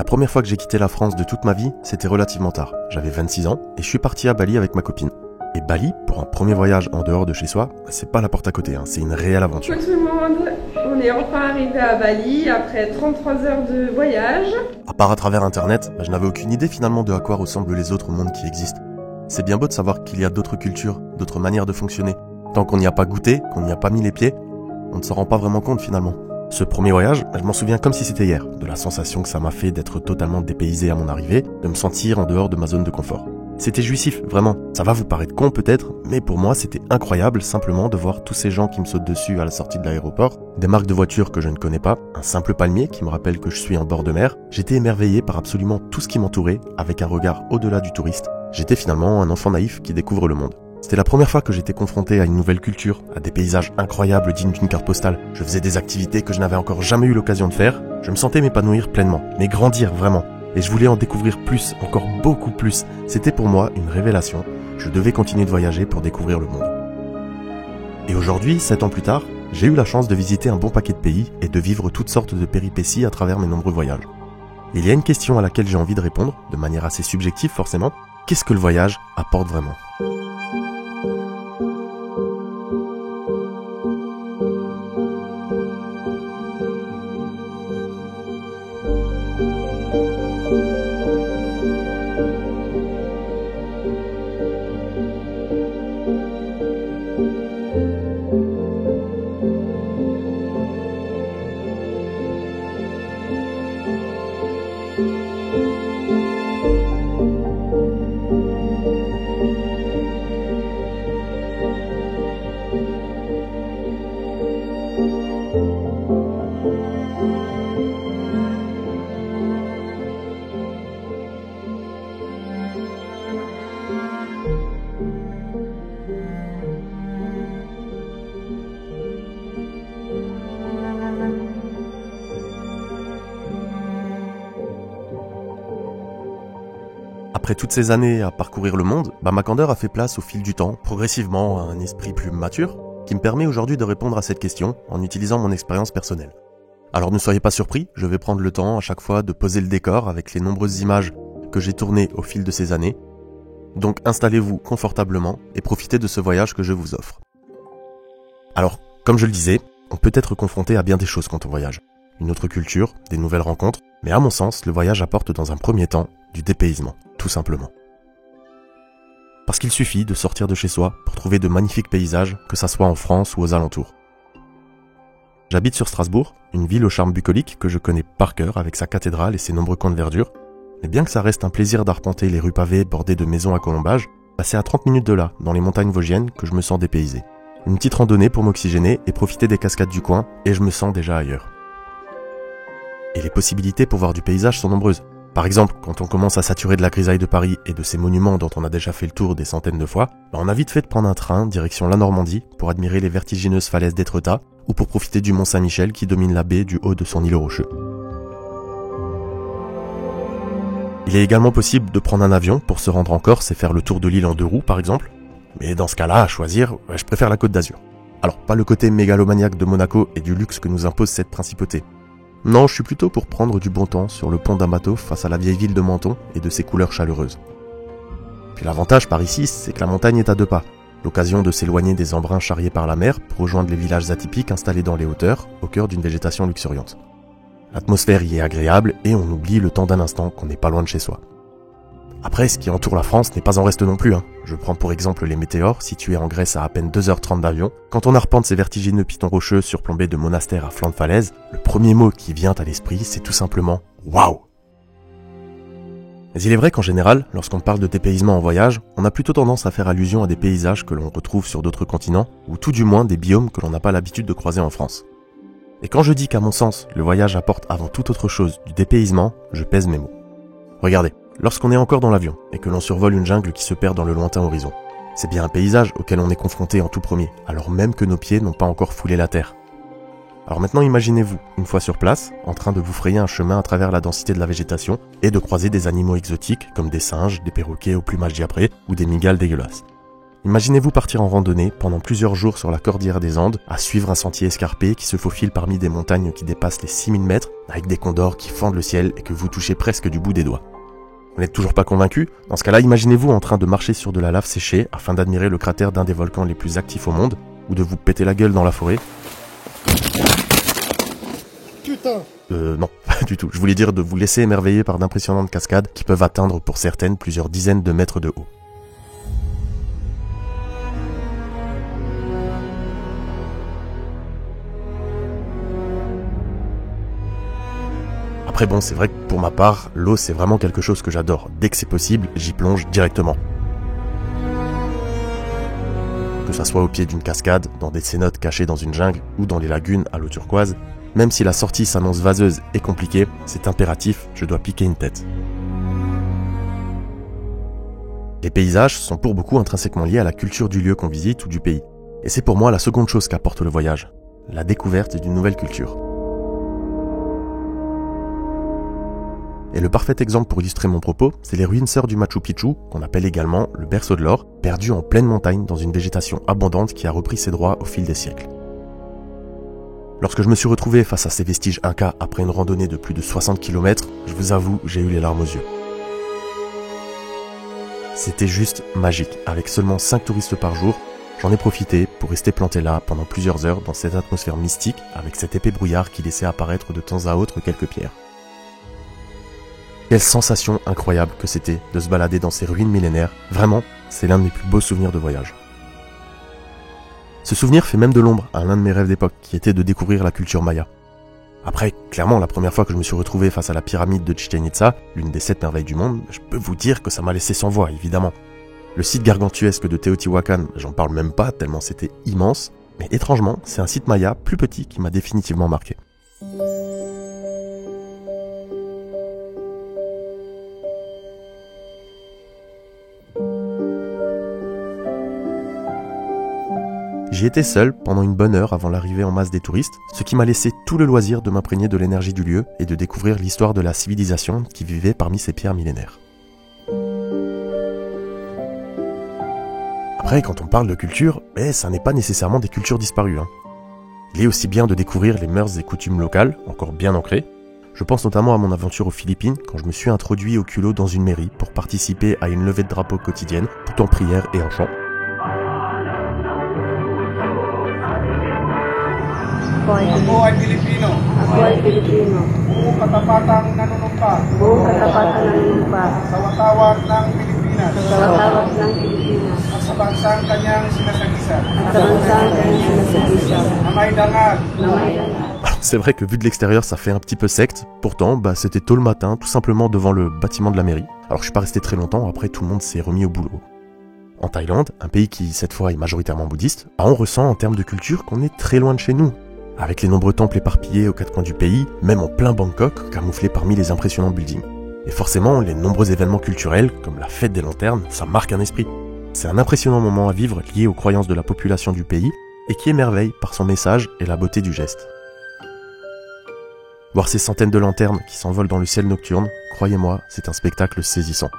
première fois que j'ai quitté la France de toute ma vie, c'était relativement tard. J'avais 26 ans et je suis parti à Bali avec ma copine. Et Bali, pour un premier voyage en dehors de chez soi, c'est pas la porte à côté, c'est une réelle aventure. Tout le monde, on est enfin arrivé à Bali après 33 heures de voyage. À part à travers internet, je n'avais aucune idée finalement de à quoi ressemblent les autres mondes qui existent. C'est bien beau de savoir qu'il y a d'autres cultures, d'autres manières de fonctionner. Tant qu'on n'y a pas goûté, qu'on n'y a pas mis les pieds, on ne s'en rend pas vraiment compte finalement. Ce premier voyage, je m'en souviens comme si c'était hier, de la sensation que ça m'a fait d'être totalement dépaysé à mon arrivée, de me sentir en dehors de ma zone de confort. C'était jouissif, vraiment. Ça va vous paraître con peut-être, mais pour moi c'était incroyable simplement de voir tous ces gens qui me sautent dessus à la sortie de l'aéroport, des marques de voitures que je ne connais pas, un simple palmier qui me rappelle que je suis en bord de mer. J'étais émerveillé par absolument tout ce qui m'entourait, avec un regard au-delà du touriste. J'étais finalement un enfant naïf qui découvre le monde. C'était la première fois que j'étais confronté à une nouvelle culture, à des paysages incroyables dignes d'une carte postale. Je faisais des activités que je n'avais encore jamais eu l'occasion de faire. Je me sentais m'épanouir pleinement, mais grandir vraiment. Et je voulais en découvrir plus, encore beaucoup plus. C'était pour moi une révélation. Je devais continuer de voyager pour découvrir le monde. Et aujourd'hui, 7 ans plus tard, j'ai eu la chance de visiter un bon paquet de pays et de vivre toutes sortes de péripéties à travers mes nombreux voyages. Il y a une question à laquelle j'ai envie de répondre, de manière assez subjective forcément. Qu'est-ce que le voyage apporte vraiment ? Après toutes ces années à parcourir le monde, ma candeur a fait place au fil du temps, progressivement, à un esprit plus mature, qui me permet aujourd'hui de répondre à cette question en utilisant mon expérience personnelle. Alors ne soyez pas surpris, je vais prendre le temps à chaque fois de poser le décor avec les nombreuses images que j'ai tournées au fil de ces années. Donc installez-vous confortablement et profitez de ce voyage que je vous offre. Alors, comme je le disais, on peut être confronté à bien des choses quand on voyage. Une autre culture, des nouvelles rencontres, mais à mon sens, le voyage apporte dans un premier temps du dépaysement, tout simplement. Parce qu'il suffit de sortir de chez soi pour trouver de magnifiques paysages, que ça soit en France ou aux alentours. J'habite sur Strasbourg, une ville au charme bucolique que je connais par cœur avec sa cathédrale et ses nombreux coins de verdure, mais bien que ça reste un plaisir d'arpenter les rues pavées bordées de maisons à colombages, c'est à 30 minutes de là, dans les montagnes vosgiennes, que je me sens dépaysé. Une petite randonnée pour m'oxygéner et profiter des cascades du coin, et je me sens déjà ailleurs. Et les possibilités pour voir du paysage sont nombreuses. Par exemple, quand on commence à saturer de la grisaille de Paris et de ses monuments dont on a déjà fait le tour des centaines de fois, on a vite fait de prendre un train direction la Normandie pour admirer les vertigineuses falaises d'Étretat ou pour profiter du Mont Saint-Michel qui domine la baie du haut de son îlot rocheux. Il est également possible de prendre un avion pour se rendre en Corse et faire le tour de l'île en 2 roues par exemple, mais dans ce cas-là, à choisir, je préfère la Côte d'Azur. Alors pas le côté mégalomaniaque de Monaco et du luxe que nous impose cette principauté. Non, je suis plutôt pour prendre du bon temps sur le pont d'Amato face à la vieille ville de Menton et de ses couleurs chaleureuses. Puis l'avantage par ici, c'est que la montagne est à 2 pas. L'occasion de s'éloigner des embruns charriés par la mer pour rejoindre les villages atypiques installés dans les hauteurs, au cœur d'une végétation luxuriante. L'atmosphère y est agréable et on oublie le temps d'un instant qu'on n'est pas loin de chez soi. Après, ce qui entoure la France n'est pas en reste non plus. Je prends pour exemple les Météores, situés en Grèce à peine 2h30 d'avion. Quand on arpente ces vertigineux pitons rocheux surplombés de monastères à flanc de falaise, le premier mot qui vient à l'esprit, c'est tout simplement « Waouh !» Mais il est vrai qu'en général, lorsqu'on parle de dépaysement en voyage, on a plutôt tendance à faire allusion à des paysages que l'on retrouve sur d'autres continents, ou tout du moins des biomes que l'on n'a pas l'habitude de croiser en France. Et quand je dis qu'à mon sens, le voyage apporte avant toute autre chose du dépaysement, je pèse mes mots. Regardez. Lorsqu'on est encore dans l'avion et que l'on survole une jungle qui se perd dans le lointain horizon, c'est bien un paysage auquel on est confronté en tout premier, alors même que nos pieds n'ont pas encore foulé la terre. Alors maintenant imaginez-vous, une fois sur place, en train de vous frayer un chemin à travers la densité de la végétation et de croiser des animaux exotiques comme des singes, des perroquets au plumage diapré ou des mygales dégueulasses. Imaginez-vous partir en randonnée pendant plusieurs jours sur la cordillère des Andes, à suivre un sentier escarpé qui se faufile parmi des montagnes qui dépassent les 6000 mètres, avec des condors qui fendent le ciel et que vous touchez presque du bout des doigts. Vous n'êtes toujours pas convaincu? Dans ce cas-là, imaginez-vous en train de marcher sur de la lave séchée afin d'admirer le cratère d'un des volcans les plus actifs au monde, ou de vous péter la gueule dans la forêt. Putain! Non, pas du tout. Je voulais dire de vous laisser émerveiller par d'impressionnantes cascades qui peuvent atteindre pour certaines plusieurs dizaines de mètres de haut. Après bon, c'est vrai que pour ma part, l'eau c'est vraiment quelque chose que j'adore. Dès que c'est possible, j'y plonge directement. Que ça soit au pied d'une cascade, dans des cénotes cachées dans une jungle ou dans les lagunes à l'eau turquoise, même si la sortie s'annonce vaseuse et compliquée, c'est impératif, je dois piquer une tête. Les paysages sont pour beaucoup intrinsèquement liés à la culture du lieu qu'on visite ou du pays. Et c'est pour moi la seconde chose qu'apporte le voyage, la découverte d'une nouvelle culture. Et le parfait exemple pour illustrer mon propos, c'est les ruines sœurs du Machu Picchu, qu'on appelle également le berceau de l'or, perdu en pleine montagne dans une végétation abondante qui a repris ses droits au fil des siècles. Lorsque je me suis retrouvé face à ces vestiges incas après une randonnée de plus de 60 km, je vous avoue, j'ai eu les larmes aux yeux. C'était juste magique. Avec seulement 5 touristes par jour, j'en ai profité pour rester planté là pendant plusieurs heures dans cette atmosphère mystique avec cet épais brouillard qui laissait apparaître de temps à autre quelques pierres. Quelle sensation incroyable que c'était de se balader dans ces ruines millénaires. Vraiment, c'est l'un de mes plus beaux souvenirs de voyage. Ce souvenir fait même de l'ombre à l'un de mes rêves d'époque, qui était de découvrir la culture maya. Après, clairement, la première fois que je me suis retrouvé face à la pyramide de Chichén Itzá, l'une des 7 merveilles du monde, je peux vous dire que ça m'a laissé sans voix, évidemment. Le site gargantuesque de Teotihuacan, j'en parle même pas, tellement c'était immense, mais étrangement, c'est un site maya plus petit qui m'a définitivement marqué. J'y étais seul pendant une bonne heure avant l'arrivée en masse des touristes, ce qui m'a laissé tout le loisir de m'imprégner de l'énergie du lieu et de découvrir l'histoire de la civilisation qui vivait parmi ces pierres millénaires. Après, quand on parle de culture, ça n'est pas nécessairement des cultures disparues. Il est aussi bien de découvrir les mœurs et coutumes locales, encore bien ancrées. Je pense notamment à mon aventure aux Philippines, quand je me suis introduit au culot dans une mairie pour participer à une levée de drapeau quotidienne, tout en prière et en chant. Ako ay Pilipino. Ako ay Pilipino. Buong katapatang nanunumpa. Buong katapatan ng lumpa. Sa watawag ng Pilipinas. Sa watawag ng Pilipinas. At sa bansang kanyang sinasagisa. At sa bansang kanyang sinasagisa. Na may dangal. Na may dangal. C'est vrai que vu de l'extérieur ça fait un petit peu secte, pourtant c'était tôt le matin, tout simplement devant le bâtiment de la mairie. Alors je suis pas resté très longtemps, après tout le monde s'est remis au boulot. En Thaïlande, un pays qui cette fois est majoritairement bouddhiste, on ressent en termes de culture qu'on est très loin de chez nous. Avec les nombreux temples éparpillés aux 4 coins du pays, même en plein Bangkok, camouflés parmi les impressionnants buildings. Et forcément, les nombreux événements culturels, comme la fête des lanternes, ça marque un esprit. C'est un impressionnant moment à vivre lié aux croyances de la population du pays, et qui émerveille par son message et la beauté du geste. Voir ces centaines de lanternes qui s'envolent dans le ciel nocturne, croyez-moi, c'est un spectacle saisissant.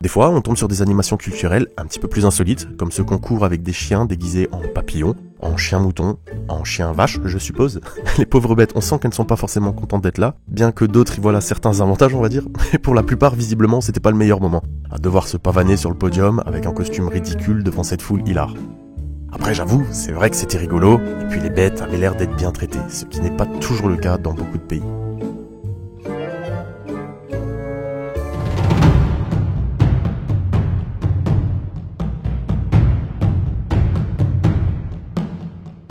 Des fois, on tombe sur des animations culturelles un petit peu plus insolites, comme ce concours avec des chiens déguisés en papillons, en chien-mouton, en chien-vache, je suppose. Les pauvres bêtes, on sent qu'elles ne sont pas forcément contentes d'être là, bien que d'autres y voient là certains avantages, on va dire. Mais pour la plupart, visiblement, c'était pas le meilleur moment, à devoir se pavaner sur le podium avec un costume ridicule devant cette foule hilare. Après, j'avoue, c'est vrai que c'était rigolo, et puis les bêtes avaient l'air d'être bien traitées, ce qui n'est pas toujours le cas dans beaucoup de pays.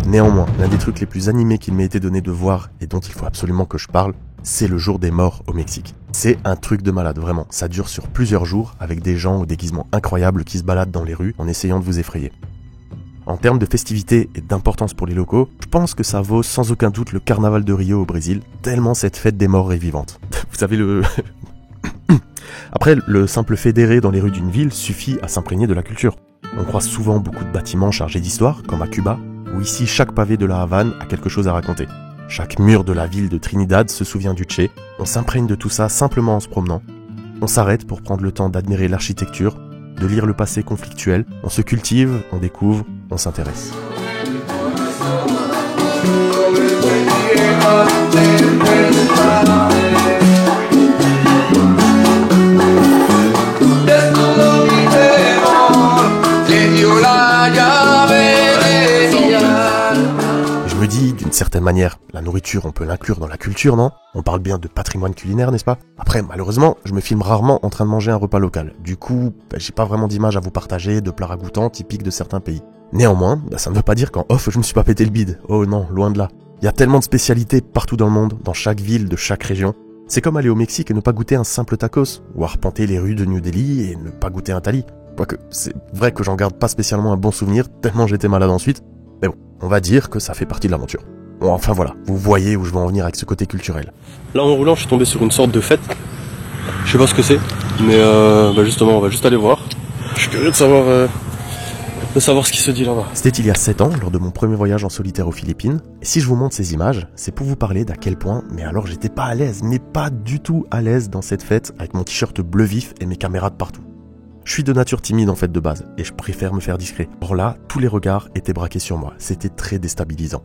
Néanmoins, l'un des trucs les plus animés qu'il m'ait été donné de voir et dont il faut absolument que je parle, c'est le jour des morts au Mexique. C'est un truc de malade, vraiment. Ça dure sur plusieurs jours avec des gens aux déguisements incroyables qui se baladent dans les rues en essayant de vous effrayer. En termes de festivité et d'importance pour les locaux, je pense que ça vaut sans aucun doute le carnaval de Rio au Brésil, tellement cette fête des morts est vivante. Vous savez le... Après, le simple fait d'errer dans les rues d'une ville suffit à s'imprégner de la culture. On croise souvent beaucoup de bâtiments chargés d'histoire, comme à Cuba, où ici chaque pavé de la Havane a quelque chose à raconter. Chaque mur de la ville de Trinidad se souvient du Che, on s'imprègne de tout ça simplement en se promenant. On s'arrête pour prendre le temps d'admirer l'architecture, de lire le passé conflictuel, on se cultive, on découvre, on s'intéresse. Je me dis, d'une certaine manière, la nourriture, on peut l'inclure dans la culture, non? On parle bien de patrimoine culinaire, n'est-ce pas? Après, malheureusement, je me filme rarement en train de manger un repas local. Du coup, j'ai pas vraiment d'image à vous partager de plats ragoûtants typiques de certains pays. Néanmoins, ça ne veut pas dire qu'en off, je me suis pas pété le bide. Oh non, loin de là. Il y a tellement de spécialités partout dans le monde, dans chaque ville, de chaque région. C'est comme aller au Mexique et ne pas goûter un simple tacos, ou arpenter les rues de New Delhi et ne pas goûter un thali. Quoique, c'est vrai que j'en garde pas spécialement un bon souvenir, tellement j'étais malade ensuite. Mais bon, on va dire que ça fait partie de l'aventure. Bon, enfin voilà, vous voyez où je veux en venir avec ce côté culturel. Là en roulant, je suis tombé sur une sorte de fête. Je sais pas ce que c'est, mais justement, on va juste aller voir. Je suis curieux de savoir ce qui se dit là-bas. C'était il y a 7 ans, lors de mon premier voyage en solitaire aux Philippines. Et si je vous montre ces images, c'est pour vous parler d'à quel point, mais alors j'étais pas à l'aise, mais pas du tout à l'aise dans cette fête, avec mon t-shirt bleu vif et mes caméras de partout. Je suis de nature timide en fait de base, et je préfère me faire discret. Or là, tous les regards étaient braqués sur moi, c'était très déstabilisant.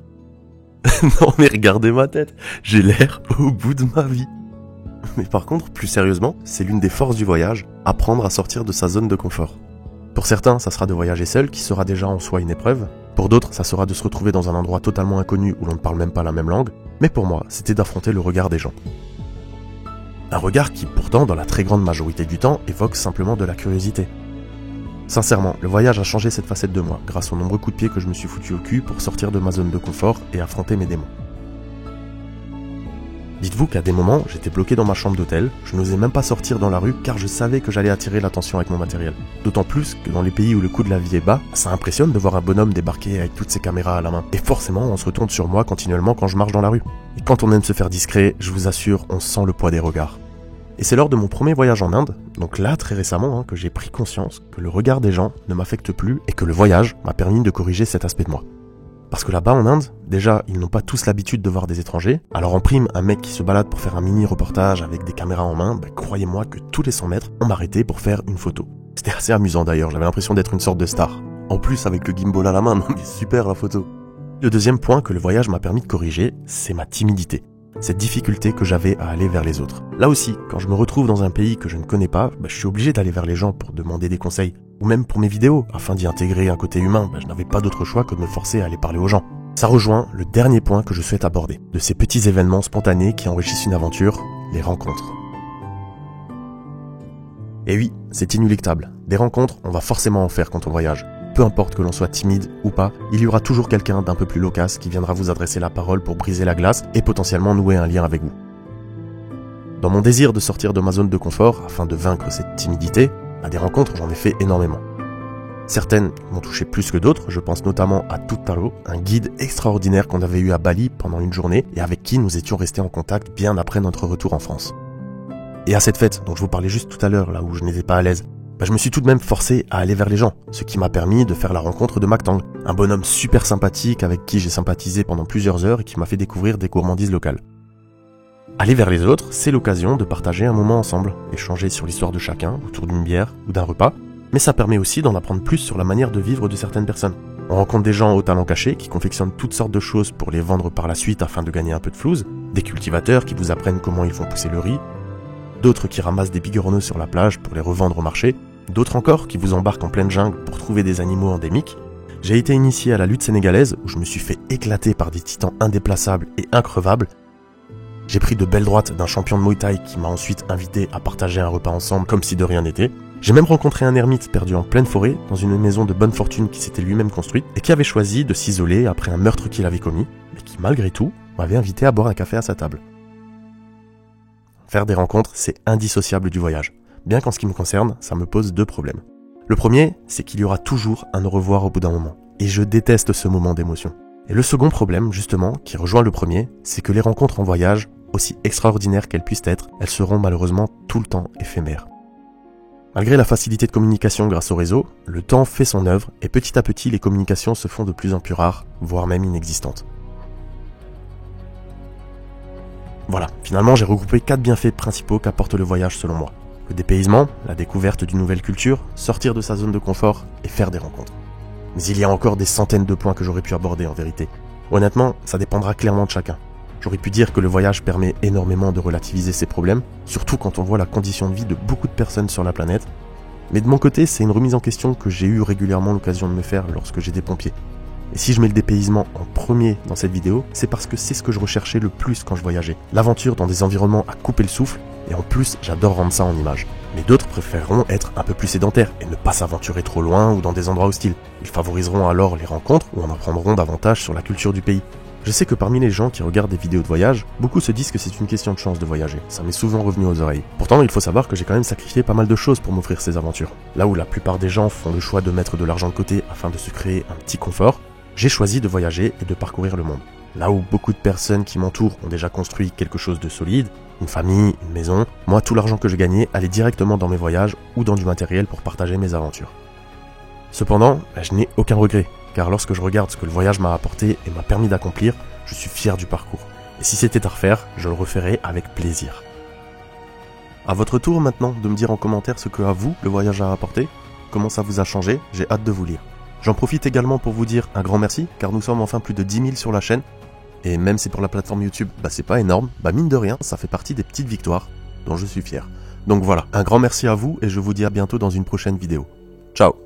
Non mais regardez ma tête, j'ai l'air au bout de ma vie. Mais par contre, plus sérieusement, c'est l'une des forces du voyage, apprendre à sortir de sa zone de confort. Pour certains, ça sera de voyager seul, qui sera déjà en soi une épreuve. Pour d'autres, ça sera de se retrouver dans un endroit totalement inconnu où l'on ne parle même pas la même langue. Mais pour moi, c'était d'affronter le regard des gens. Un regard qui, pourtant, dans la très grande majorité du temps, évoque simplement de la curiosité. Sincèrement, le voyage a changé cette facette de moi, grâce aux nombreux coups de pied que je me suis foutu au cul pour sortir de ma zone de confort et affronter mes démons. Dites-vous qu'à des moments, j'étais bloqué dans ma chambre d'hôtel, je n'osais même pas sortir dans la rue car je savais que j'allais attirer l'attention avec mon matériel. D'autant plus que dans les pays où le coût de la vie est bas, ça impressionne de voir un bonhomme débarquer avec toutes ses caméras à la main. Et forcément, on se retourne sur moi continuellement quand je marche dans la rue. Et quand on aime se faire discret, je vous assure, on sent le poids des regards. Et c'est lors de mon premier voyage en Inde, donc là très récemment, que j'ai pris conscience que le regard des gens ne m'affecte plus et que le voyage m'a permis de corriger cet aspect de moi. Parce que là-bas en Inde, déjà, ils n'ont pas tous l'habitude de voir des étrangers. Alors en prime, un mec qui se balade pour faire un mini-reportage avec des caméras en main, croyez-moi que tous les 100 mètres, on m'arrêtait pour faire une photo. C'était assez amusant d'ailleurs, j'avais l'impression d'être une sorte de star. En plus, avec le gimbal à la main, non mais super la photo. Le deuxième point que le voyage m'a permis de corriger, c'est ma timidité. Cette difficulté que j'avais à aller vers les autres. Là aussi, quand je me retrouve dans un pays que je ne connais pas, je suis obligé d'aller vers les gens pour demander des conseils. Ou même pour mes vidéos, afin d'y intégrer un côté humain, je n'avais pas d'autre choix que de me forcer à aller parler aux gens. Ça rejoint le dernier point que je souhaite aborder, de ces petits événements spontanés qui enrichissent une aventure, les rencontres. Et oui, c'est inéluctable. Des rencontres, on va forcément en faire quand on voyage. Peu importe que l'on soit timide ou pas, il y aura toujours quelqu'un d'un peu plus loquace qui viendra vous adresser la parole pour briser la glace et potentiellement nouer un lien avec vous. Dans mon désir de sortir de ma zone de confort, afin de vaincre cette timidité, à des rencontres j'en ai fait énormément. Certaines m'ont touché plus que d'autres, je pense notamment à Tutaro, un guide extraordinaire qu'on avait eu à Bali pendant une journée et avec qui nous étions restés en contact bien après notre retour en France. Et à cette fête dont je vous parlais juste tout à l'heure, là où je n'étais pas à l'aise, je me suis tout de même forcé à aller vers les gens, ce qui m'a permis de faire la rencontre de Mactang, un bonhomme super sympathique avec qui j'ai sympathisé pendant plusieurs heures et qui m'a fait découvrir des gourmandises locales. Aller vers les autres, c'est l'occasion de partager un moment ensemble, échanger sur l'histoire de chacun, autour d'une bière ou d'un repas, mais ça permet aussi d'en apprendre plus sur la manière de vivre de certaines personnes. On rencontre des gens au talent caché qui confectionnent toutes sortes de choses pour les vendre par la suite afin de gagner un peu de flouze, des cultivateurs qui vous apprennent comment ils font pousser le riz, d'autres qui ramassent des bigorneaux sur la plage pour les revendre au marché, d'autres encore qui vous embarquent en pleine jungle pour trouver des animaux endémiques. J'ai été initié à la lutte sénégalaise où je me suis fait éclater par des titans indéplaçables et increvables. J'ai pris de belles droites d'un champion de Muay Thai qui m'a ensuite invité à partager un repas ensemble comme si de rien n'était. J'ai même rencontré un ermite perdu en pleine forêt dans une maison de bonne fortune qui s'était lui-même construite et qui avait choisi de s'isoler après un meurtre qu'il avait commis, mais qui malgré tout m'avait invité à boire un café à sa table. Faire des rencontres, c'est indissociable du voyage. Bien qu'en ce qui me concerne, ça me pose 2 problèmes. Le premier, c'est qu'il y aura toujours un au revoir au bout d'un moment. Et je déteste ce moment d'émotion. Et le second problème, justement, qui rejoint le premier, c'est que les rencontres en voyage, aussi extraordinaires qu'elles puissent être, elles seront malheureusement tout le temps éphémères. Malgré la facilité de communication grâce au réseau, le temps fait son œuvre et petit à petit les communications se font de plus en plus rares, voire même inexistantes. Voilà, finalement j'ai regroupé 4 bienfaits principaux qu'apporte le voyage selon moi. Le dépaysement, la découverte d'une nouvelle culture, sortir de sa zone de confort et faire des rencontres. Mais il y a encore des centaines de points que j'aurais pu aborder en vérité. Honnêtement, ça dépendra clairement de chacun. J'aurais pu dire que le voyage permet énormément de relativiser ses problèmes, surtout quand on voit la condition de vie de beaucoup de personnes sur la planète. Mais de mon côté, c'est une remise en question que j'ai eu régulièrement l'occasion de me faire lorsque j'étais pompier. Et si je mets le dépaysement en premier dans cette vidéo, c'est parce que c'est ce que je recherchais le plus quand je voyageais. L'aventure dans des environnements à couper le souffle, et en plus, j'adore rendre ça en image. Mais d'autres préféreront être un peu plus sédentaires et ne pas s'aventurer trop loin ou dans des endroits hostiles. Ils favoriseront alors les rencontres ou en apprendront davantage sur la culture du pays. Je sais que parmi les gens qui regardent des vidéos de voyage, beaucoup se disent que c'est une question de chance de voyager. Ça m'est souvent revenu aux oreilles. Pourtant, il faut savoir que j'ai quand même sacrifié pas mal de choses pour m'offrir ces aventures. Là où la plupart des gens font le choix de mettre de l'argent de côté afin de se créer un petit confort, j'ai choisi de voyager et de parcourir le monde. Là où beaucoup de personnes qui m'entourent ont déjà construit quelque chose de solide, une famille, une maison, moi tout l'argent que je gagnais allait directement dans mes voyages ou dans du matériel pour partager mes aventures. Cependant, je n'ai aucun regret, car lorsque je regarde ce que le voyage m'a apporté et m'a permis d'accomplir, je suis fier du parcours. Et si c'était à refaire, je le referais avec plaisir. À votre tour maintenant de me dire en commentaire ce que à vous le voyage a apporté, comment ça vous a changé, j'ai hâte de vous lire. J'en profite également pour vous dire un grand merci, car nous sommes enfin plus de 10 000 sur la chaîne. Et même si pour la plateforme YouTube, c'est pas énorme, mine de rien, ça fait partie des petites victoires dont je suis fier. Donc voilà, un grand merci à vous et je vous dis à bientôt dans une prochaine vidéo. Ciao!